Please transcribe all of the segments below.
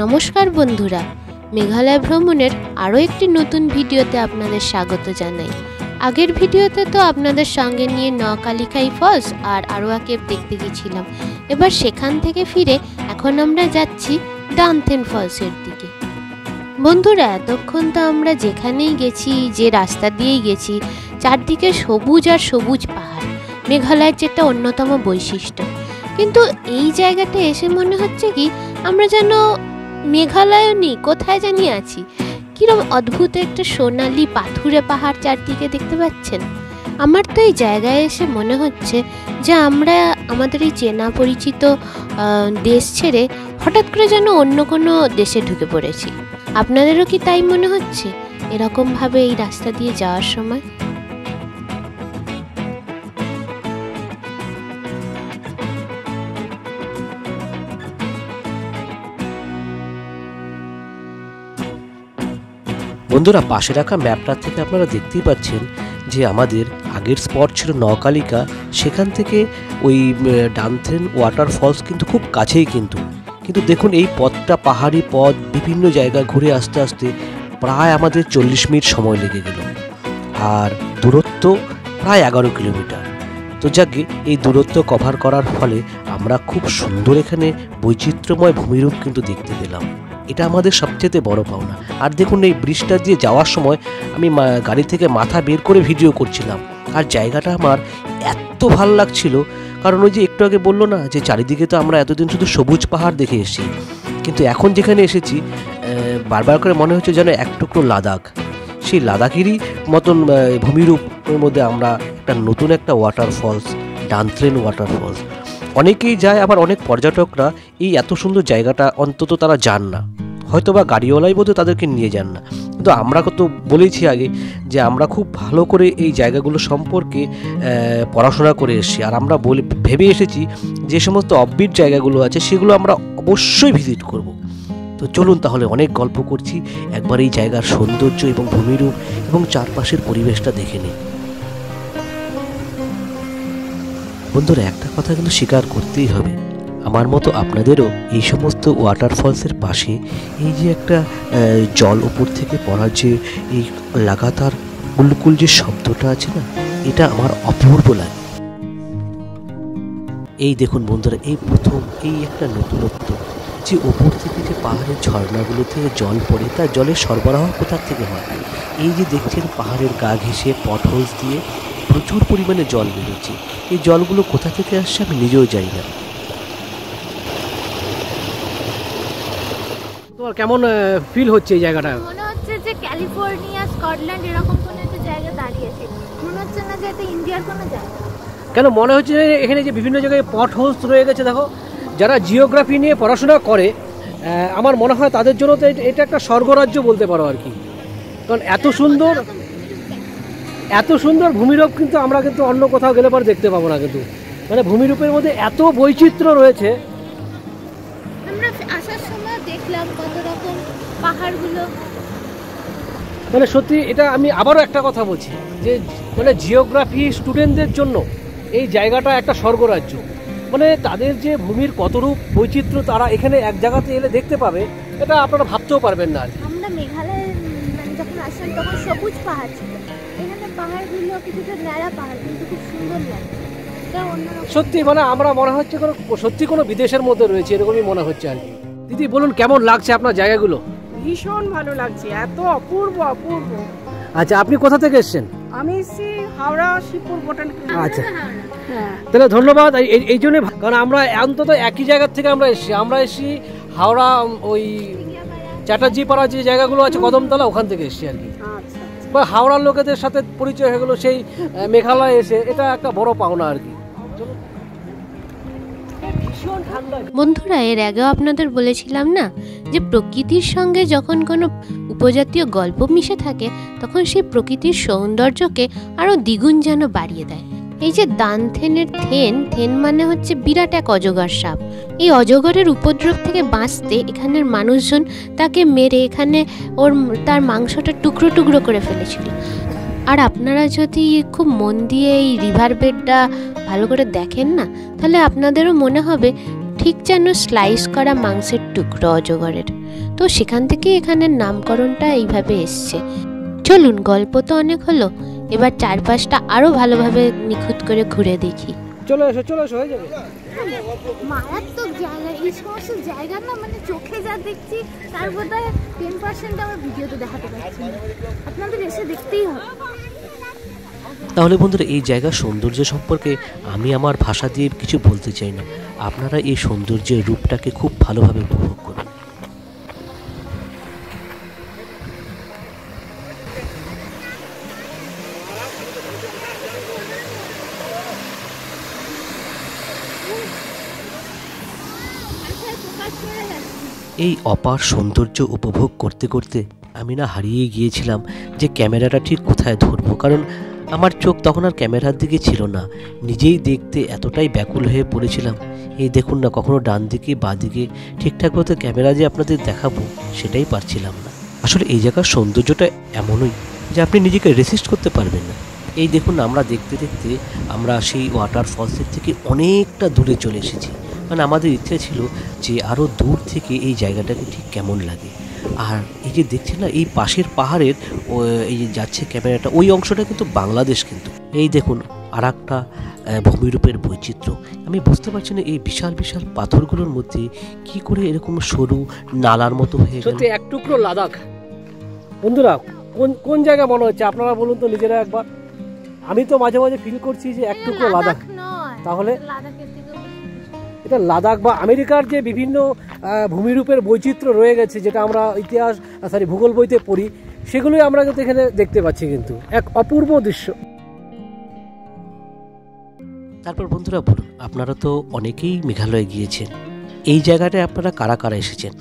নমস্কার বন্ধুরা, মেঘালয় ভ্রমণের আরও একটি নতুন ভিডিওতে আপনাদের স্বাগত জানাই। আগের ভিডিওতে তো আপনাদের সঙ্গে নিয়ে নকালিখাই ফলস আর আরোয়া কেভ দেখতে গেছিলাম। এবার সেখান থেকে ফিরে এখন আমরা যাচ্ছি ডানথেন ফলসের দিকে। বন্ধুরা, এতক্ষণ তো আমরা যেখানেই গেছি, যে রাস্তা দিয়েই গেছি, চারদিকে সবুজ আর সবুজ পাহাড়, মেঘালয়ের যেটা অন্যতম বৈশিষ্ট্য। কিন্তু এই জায়গাটা এসে মনে হচ্ছে কি আমরা যেন মেঘালয় নেই, কোথায় জানি আছি। কিরকম অদ্ভুত একটা সোনালি পাথুরে পাহাড় চারদিকে দেখতে পাচ্ছেন। আমার তো এই জায়গায় এসে মনে হচ্ছে যে আমরা আমাদের এই চেনা পরিচিত দেশ ছেড়ে হঠাৎ করে যেন অন্য কোনো দেশে ঢুকে পড়েছি। আপনাদেরও কি তাই মনে হচ্ছে এরকমভাবে এই রাস্তা দিয়ে যাওয়ার সময়? বন্ধুরা, পাশে রাখা ম্যাপটা থেকে আপনারা দেখতেই পাচ্ছেন যে আমাদের আগের স্পট ছিল নকালিকা, সেখান থেকে ওই ডানথেন ওয়াটারফলস কিন্তু খুব কাছেই। কিন্তু দেখুন এই পথটা পাহাড়ি পথ, বিভিন্ন জায়গা ঘুরে আসতে আসতে প্রায় আমাদের 40 মিনিট সময় লেগে গেল, আর দূরত্ব প্রায় 11 কিলোমিটার। তো যাকে এই দূরত্ব কভার করার ফলে আমরা খুব সুন্দর এখানে বৈচিত্র্যময় ভূমিরূপ কিন্তু দেখতে পেলাম। এটা আমাদের সবচেয়ে বড় পাওনা। আর দেখুন এই ব্রিজটা দিয়ে যাওয়ার সময় আমি গাড়ি থেকে মাথা বের করে ভিডিও করছিলাম, আর জায়গাটা আমার এত ভালো লাগছিল। কারণ ওই যে একটু আগে বললো না যে চারিদিকে তো আমরা এতদিন শুধু সবুজ পাহাড় দেখে এসেছি, কিন্তু এখন যেখানে এসেছি বারবার করে মনে হচ্ছে যেন এক টুকরো লাদাখ, সেই লাদাখেরই মতন ভূমিরূপের মধ্যে আমরা একটা নতুন একটা ওয়াটারফলস, ডানথেন ওয়াটারফলস। অনেকেই যায়, আবার অনেক পর্যটকরা এই এত সুন্দর জায়গাটা অন্তত তারা যান না, হয়তো বা গাড়িওয়ালাই বোধহয় তাদেরকে নিয়ে যান না। কিন্তু আমরা তো বলেছি আগে যে আমরা খুব ভালো করে এই জায়গাগুলো সম্পর্কে পড়াশোনা করে এসেছি, আর আমরা ভেবে এসেছি যে সমস্ত অফবিট জায়গাগুলো আছে সেগুলো আমরা অবশ্যই ভিজিট করব। তো চলুন তাহলে, অনেক গল্প করছি, একবার এই জায়গার সৌন্দর্য এবং ভূমিরূপ এবং চারপাশের পরিবেশটা দেখে নিই। বন্ধুরা, একটা কথা কিন্তু স্বীকার করতেই হবে, আমার মতো আপনাদেরও এই সমস্ত ওয়াটারফলসের পাশে এই যে একটা জল উপর থেকে পড়ার যে এই লাগাতার কুলকুল যে শব্দটা আছে না, এটা আমার অপূর্ব লাগে। এই দেখুন বন্ধুরা, এই প্রথম এই একটা নতুনত্ব যে ওপর থেকে যে পাহাড়ের ঝর্ণাগুলো থেকে জল পড়ে, তার জলের সরবরাহ কোথা থেকে হয়? এই যে দেখছেন পাহাড়ের গা ঘেঁষে পটহোলস দিয়ে প্রচুর পরিমাণে জল বেরোচ্ছে। এই জলগুলো কোথা থেকে আসছে আমি নিজেও জানি না। তোমার কেমন ফিল হচ্ছে এই জায়গাটা? মনে হচ্ছে যে ক্যালিফোর্নিয়া, স্কটল্যান্ড এরকম কোনো একটা জায়গা দাঁড়িয়েছে। মনে হচ্ছে না যে এটা ইন্ডিয়ার কোনো জায়গা। কেন মনে হচ্ছে এখানে যে বিভিন্ন জায়গায় পটহোলস রয়ে গেছে? দেখো, যারা জিওগ্রাফি নিয়ে পড়াশোনা করে আমার মনে হয় তাদের জন্য তো এটা একটা স্বর্গরাজ্য বলতে পারো আর কি। কারণ এত সুন্দর ভূমিরূপ কিন্তু আমরা কিন্তু অন্য কোথাও গেলে পরে দেখতে পাবো না। কিন্তু মানে ভূমিরূপের মধ্যে এত বৈচিত্র্য রয়েছে। আমরা আসার সময় দেখলাম কত রকম পাহাড়গুলো। মানে সত্যি এটা আমি আবারও একটা কথা বলছি যে মানে জিওগ্রাফি স্টুডেন্টদের জন্য এই জায়গাটা একটা স্বর্গরাজ্য। মানে তাদের যে ভূমির কতরূপ বৈচিত্র্য তারা এখানে এক জায়গাতে এলে দেখতে পাবে, এটা আপনারা ভাবতেও পারবেন না। আমরা মেঘালয়ে যখন আসলাম তখন সবুজ পাহাড় ছিল, এখানে পাহাড়গুলো কিছুটা ন্যাড়া পাহাড়, কিন্তু খুব সুন্দর লাগে। সত্যি মানে আমরা মনে হচ্ছে সত্যি কোনো বিদেশের মধ্যে রয়েছে, এরকমই মনে হচ্ছে আর কি। দিদি বলুন, কেমন লাগছে আপনার জায়গাগুলো? ভীষণ ভালো লাগছে, এত অপূর্ব অপূর্ব। আচ্ছা, আপনি কোথা থেকে এসেছেন? আমি এসেছি হাওড়া শিবপুর বোটানিক্যাল। আচ্ছা, তাহলে ধন্যবাদ। এই জন্য, কারণ আমরা অন্তত একই জায়গা থেকে আমরা এসেছি হাওড়া, ওই চ্যাটার্জি পাড়া যে জায়গাগুলো আছে কদমতলা, ওখান থেকে এসেছি আর কি। হাওড়ার লোকেদের সাথে পরিচয় হয়ে গেলো সেই মেঘালয় এসে, এটা একটা বড় পাওনা আর কি। বন্ধুরা, এর আগেও আপনাদের বলেছিলাম না যে প্রকৃতির সঙ্গে যখন কোনো উপজাতীয় গল্প মিশে থাকে তখন সেই প্রকৃতির সৌন্দর্যকে আরও দ্বিগুণ যেন বাড়িয়ে দেয়। এই যে ডানথেনের থেন মানে হচ্ছে বিরাট এক অজগর সাপ। এই অজগরের উপদ্রব থেকে বাঁচতে এখানের মানুষজন তাকে মেরে এখানে তার মাংসটা টুকরো টুকরো করে ফেলেছিল। আর আপনারা যদি খুব মন দিয়ে এই রিভার বেডটা ভালো করে দেখেন না, তাহলে আপনাদেরও মনে হবে ঠিক যেন স্লাইস করা মাংসের টুকরো অজগরের। তো সেখান থেকে এখানের নামকরণটা এইভাবে এসছে। চলুন, গল্প তো অনেক হলো, এবার চারপাশটা আরো ভালোভাবে নিখুঁত করে ঘুরে দেখি। চলে এসো হয়ে যাবে। মারাত্মক জায়গা, এই সমস্ত জায়গা না মানে চোখে যা দেখছি তার বোধহয় 10% আমার ভিডিওতে দেখাতে পারছি না। আপনাদের এসে দেখতেই হবে। তাহলে বন্ধুরা, এই জায়গার সৌন্দর্য সম্পর্কে আমি আমার ভাষা দিয়ে কিছু বলতে চাই না, আপনারা এই সৌন্দর্যের রূপটাকে খুব ভালোভাবে উপভোগ করুন। এই অপার সৌন্দর্য উপভোগ করতে করতে আমি না হারিয়ে গিয়েছিলাম যে ক্যামেরাটা ঠিক কোথায় ধরবো, কারণ আমার চোখ তখন আর ক্যামেরার দিকে ছিল না। নিজেই দেখতে এতটাই ব্যাকুল হয়ে পড়েছিলাম। এই দেখুন না, কখনো ডান দিকে বা দিকে ঠিকঠাক মতো ক্যামেরা যে আপনাদের দেখাবো সেটাই পারছিলাম না। আসলে এই জায়গার সৌন্দর্যটা এমনই যে আপনি নিজেকে রেসিস্ট করতে পারবেন না। এই দেখুন, আমরা দেখতে দেখতে আমরা সেই ওয়াটারফলসের থেকে অনেকটা দূরে চলে এসেছি। মানে আমাদের ইচ্ছে ছিল যে আরও দূর থেকে এই জায়গাটাকে ঠিক কেমন লাগে। আর এই যে দেখছেন না, এই পাশের পাহাড়ের এই যে যাচ্ছে ক্যামেরাটা, ওই অংশটা কিন্তু বাংলাদেশ। কিন্তু এই দেখুন আর একটা ভূমিরূপের বৈচিত্র্য। আমি বুঝতে পারছি না এই বিশাল বিশাল পাথরগুলোর মধ্যে কি করে এরকম সরু নালার মতো হয়ে গেল। সত্যি এক টুকরো লাদাখ। বন্ধুরা, কোন জায়গা মনে হচ্ছে আপনারা বলুন তো নিজেরা একবার। আমি তো মাঝে মাঝে ফিল করছি যে এক টুকরো লাদাখ। তাহলে এটা লাদাখ বা আমেরিকার যে বিভিন্ন ভূমিরূপের বৈচিত্র্য রয়ে গেছে, যেটা আমরা ভূগোল বইতে পড়ি, সেগুলোই আমরা কিন্তু এখানে দেখতে পাচ্ছি। কিন্তু এক অপূর্ব দৃশ্য। তারপর বন্ধুরা বলুন, আপনারা তো অনেকেই মেঘালয়ে গিয়েছেন, এই জায়গাটায় আপনারা কারা কারা এসেছেন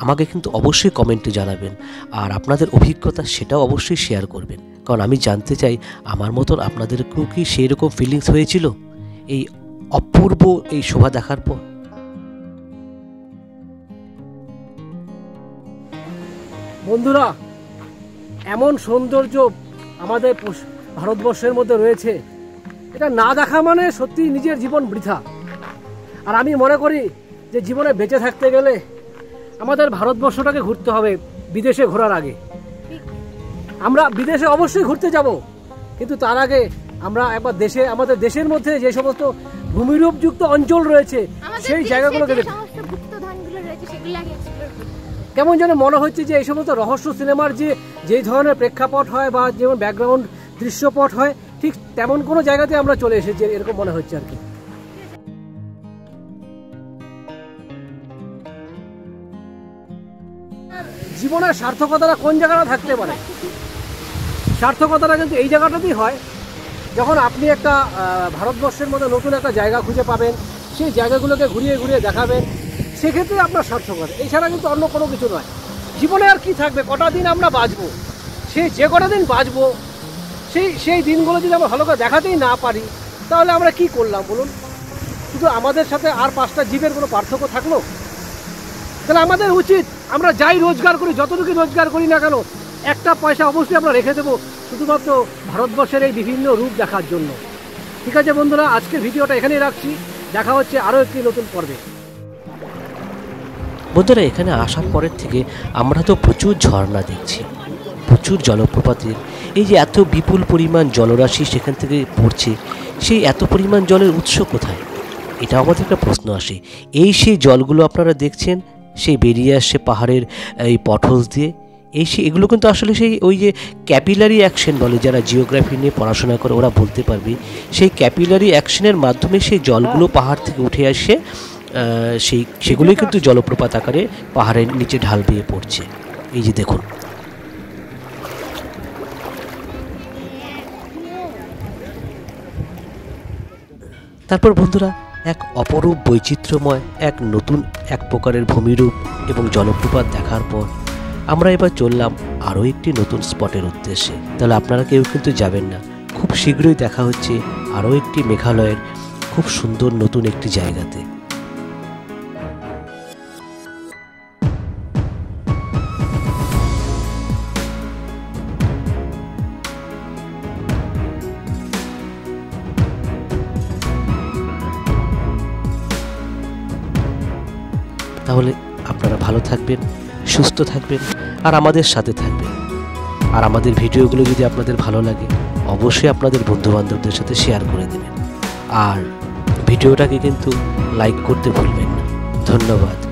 আমাকে কিন্তু অবশ্যই কমেন্টে জানাবেন। আর আপনাদের অভিজ্ঞতা সেটাও অবশ্যই শেয়ার করবেন, কারণ আমি জানতে চাই আমার মতন আপনাদেরকেও কি সেই রকম ফিলিংস হয়েছিল এই অপূর্ব এই শোভা দেখার পর। বন্ধুরা, এমন সৌন্দর্য আমাদের ভারতবর্ষের মধ্যে রয়েছে, এটা না দেখা মানে সত্যি নিজের জীবন বৃথা। আর আমি মনে করি যে জীবনে বেঁচে থাকতে গেলে আমাদের ভারতবর্ষটাকে ঘুরতে হবে বিদেশে ঘোরার আগে। আমরা বিদেশে অবশ্যই ঘুরতে যাব, কিন্তু তার আগে আমরা একবার আমাদের দেশের মধ্যে যে সমস্ত ভূমিরূপযুক্ত অঞ্চল রয়েছে সেই জায়গাগুলোকে কেমন যেন মনে হচ্ছে যে এই সমস্ত রহস্য সিনেমার যেই ধরনের প্রেক্ষাপট হয় বা যেমন ব্যাকগ্রাউন্ড দৃশ্যপট হয়, ঠিক তেমন কোনো জায়গাতে আমরা চলে এসেছি, এরকম মনে হচ্ছে আর কি। জীবনের সার্থকতাটা কোন জায়গাটা থাকতে পারে? সার্থকতাটা কিন্তু এই জায়গাটাতেই হয় যখন আপনি একটা ভারতবর্ষের মধ্যে নতুন একটা জায়গা খুঁজে পাবেন, সেই জায়গাগুলোকে ঘুরিয়ে ঘুরিয়ে দেখাবেন, সেক্ষেত্রে আপনার সার্থকতা। এছাড়া কিন্তু অন্য কোনো কিছু নয়। জীবনে আর কি থাকবে? কটা দিন আমরা বাঁচবো, যে কটা দিন বাঁচবো সেই দিনগুলো যদি আমরা ভালো করে দেখাতেই না পারি, তাহলে আমরা কি করলাম বলুন? শুধু আমাদের সাথে আর 5টা জীবের কোনো পার্থক্য থাকলো? তাহলে আমাদের উচিত আমরা যাই রোজগার করি, যতটুকু রোজগার করি না কেন, একটা পয়সা অবশ্যই আমরা রেখে দেবো শুধুমাত্র ভারতবর্ষের এই বিভিন্ন রূপ দেখার জন্য। ঠিক আছে বন্ধুরা, আজকের ভিডিওটা এখানেই রাখছি। দেখা হচ্ছে আরও একটি নতুন পর্বে। বন্ধুরা, এখানে আসার পরের থেকে আমরা তো প্রচুর ঝর্ণা দেখছি, প্রচুর জলপ্রপাতের এই যে এত বিপুল পরিমাণ জলরাশি সেখান থেকে পড়ছে, সেই এত পরিমাণ জলের উৎস কোথায়? এটা আমাদের একটা প্রশ্ন আসে। সেই জলগুলো আপনারা দেখছেন, সেই বেরিয়ে আসছে পাহাড়ের এই পটহোলস দিয়ে। এগুলো কিন্তু আসলে সেই ওই যে ক্যাপিলারি অ্যাকশন বলে, যারা জিওগ্রাফি নিয়ে পড়াশোনা করে ওরা বলতে পারবে, সেই ক্যাপিলারি অ্যাকশনের মাধ্যমে সেই জলগুলো পাহাড় থেকে উঠে আসে, সেগুলোই কিন্তু জলপ্রপাত আকারে পাহাড়ের নিচে ঢাল বেয়ে পড়ছে। এই যে দেখুন। তারপর বন্ধুরা, এক অপরূপ বৈচিত্র্যময় এক প্রকারের ভূমিরূপ এবং জলপ্রপাত দেখার পর আমরা এবার চললাম আরও একটি নতুন স্পটের উদ্দেশ্যে। তাহলে আপনারা কেউ কিন্তু যাবেন না, খুব শীঘ্রই দেখা হচ্ছে আরও একটি মেঘালয়ের খুব সুন্দর নতুন একটি জায়গাতে। তাহলে আপনারা ভালো থাকবেন, সুস্থ থাকবেন আর আমাদের সাথে থাকবেন। আর আমাদের ভিডিওগুলো যদি আপনাদের ভালো লাগে অবশ্যই আপনাদের বন্ধুবান্ধবদের সাথে শেয়ার করে দেবেন। আর ভিডিওটাকে কিন্তু লাইক করতে ভুলবেন না। ধন্যবাদ।